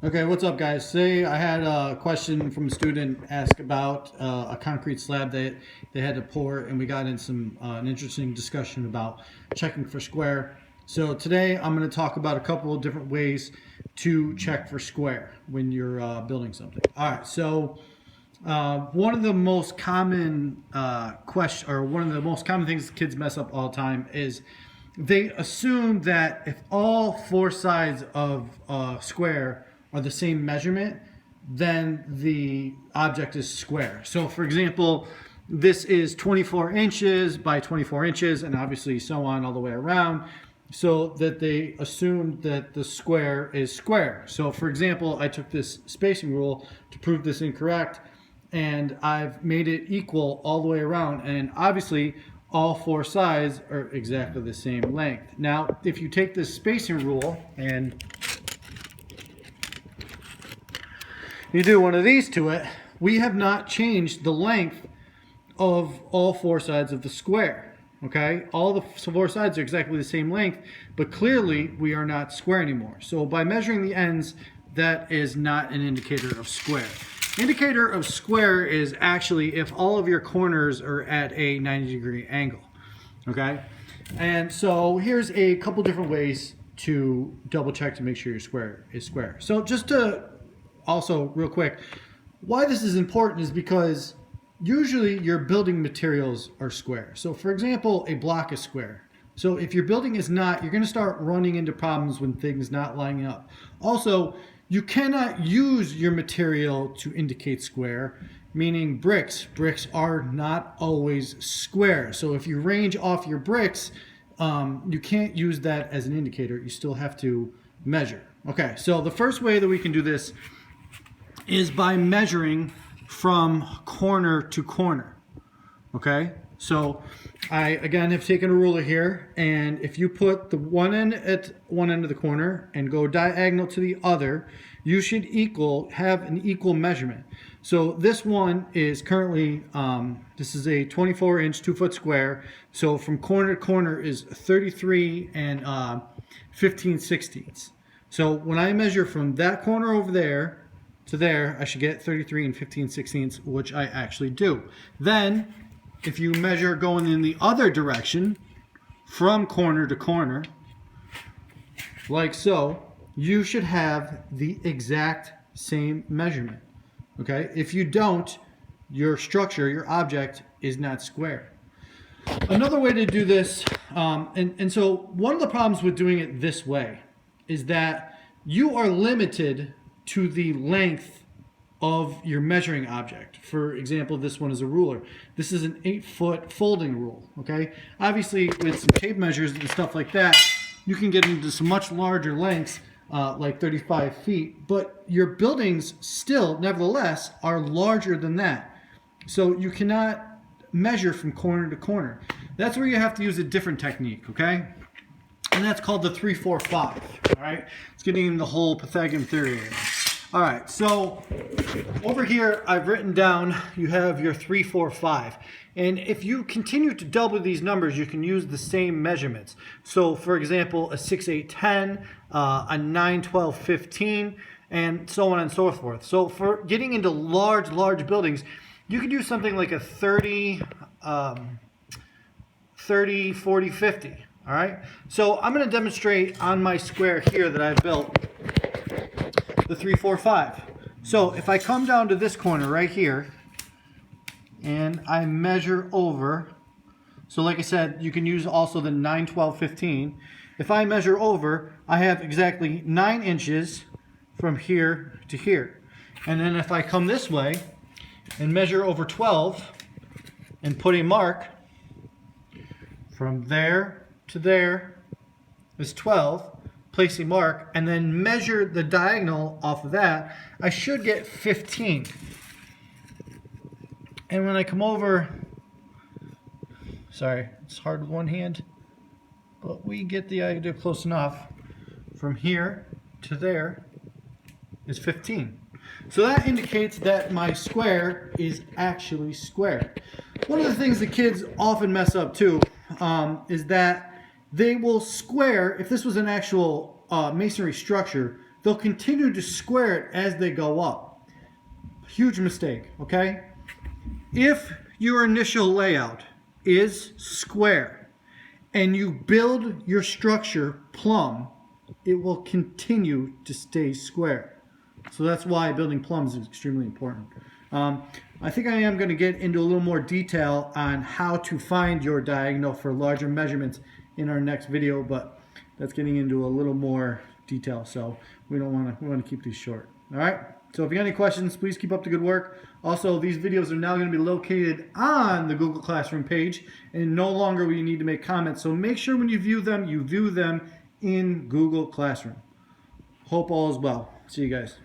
Okay, what's up, guys? Today I had a question from a student ask about a concrete slab that they had to pour, and we got in some an interesting discussion about checking for square. So today I'm going to talk about a couple of different ways to check for square when you're building something. All right, so one of the most common one of the most common things kids mess up all the time is they assume that if all four sides of a square are the same measurement, then the object is square. So for example, this is 24 inches by 24 inches, and obviously so on all the way around, so that they assume that the square is square. So for example, I took this spacing rule to prove this incorrect, and I've made it equal all the way around, and obviously all four sides are exactly the same length. Now, if you take this spacing rule and you do one of these to it, we have not changed the length of all four sides of the square. Okay, all the four sides are exactly the same length, but clearly we are not square anymore. So by measuring the ends, that is not an indicator of square. Indicator of square is actually if all of your corners are at a 90-degree angle. Okay, and so here's a couple different ways to double check to make sure your square is square. So just to also real quick, why this is important is because usually your building materials are square. So for example, a block is square. So if your building is not, you're going to start running into problems when things not lining up. Also, you cannot use your material to indicate square, meaning bricks. Bricks are not always square. So if you range off your bricks, you can't use that as an indicator. You still have to measure. Okay, so the first way that we can do this is by measuring from corner to corner. Okay, so I again have taken a ruler here, and if you put the one end at one end of the corner and go diagonal to the other, you should have an equal measurement. So this one is currently this is a 24-inch 2-foot square, so from corner to corner is 33 and 15 sixteenths. So when I measure from that corner over there to there, I should get 33 and 15 sixteenths, which I actually do. Then, if you measure going in the other direction, from corner to corner, like so, you should have the exact same measurement. Okay? If you don't, your structure, your object, is not square. Another way to do this, and so one of the problems with doing it this way is that you are limited to the length of your measuring object. For example, this one is a ruler. This is an 8-foot folding rule, okay? Obviously, with some tape measures and stuff like that, you can get into some much larger lengths, like 35 feet, but your buildings still, nevertheless, are larger than that. So you cannot measure from corner to corner. That's where you have to use a different technique, okay? And that's called the 3-4-5, all right? It's getting into the whole Pythagorean theory. All right, so over here I've written down you have your 3-4-5. And if you continue to double these numbers, you can use the same measurements. So for example, a 6-8-10, a 9-12-15, and so on and so forth. So for getting into large buildings, you could do something like a 30, 40, 50. All right, so I'm going to demonstrate on my square here that I've built the 3-4-5. So if I come down to this corner right here and I measure over, so like I said, you can use also the 9-12-15. If I measure over, I have exactly 9 inches from here to here. And then if I come this way and measure over 12 and put a mark from there to there is 12, place a mark, and then measure the diagonal off of that, I should get 15. And when I come over, sorry, it's hard with one hand, but we get the idea close enough. From here to there is 15. So that indicates that my square is actually square. One of the things the kids often mess up too is that they will square, if this was an actual masonry structure, they'll continue to square it as they go up. Huge mistake, okay? If your initial layout is square and you build your structure plumb, it will continue to stay square. So that's why building plumb is extremely important. I think I am going to get into a little more detail on how to find your diagonal for larger measurements in our next video, but that's getting into a little more detail, so we want to keep these short. All right, so if you have any questions, please keep up the good work. Also, these videos are now going to be located on the Google Classroom page, and no longer will you need to make comments, so make sure when you view them in Google Classroom. Hope all is well. See you guys.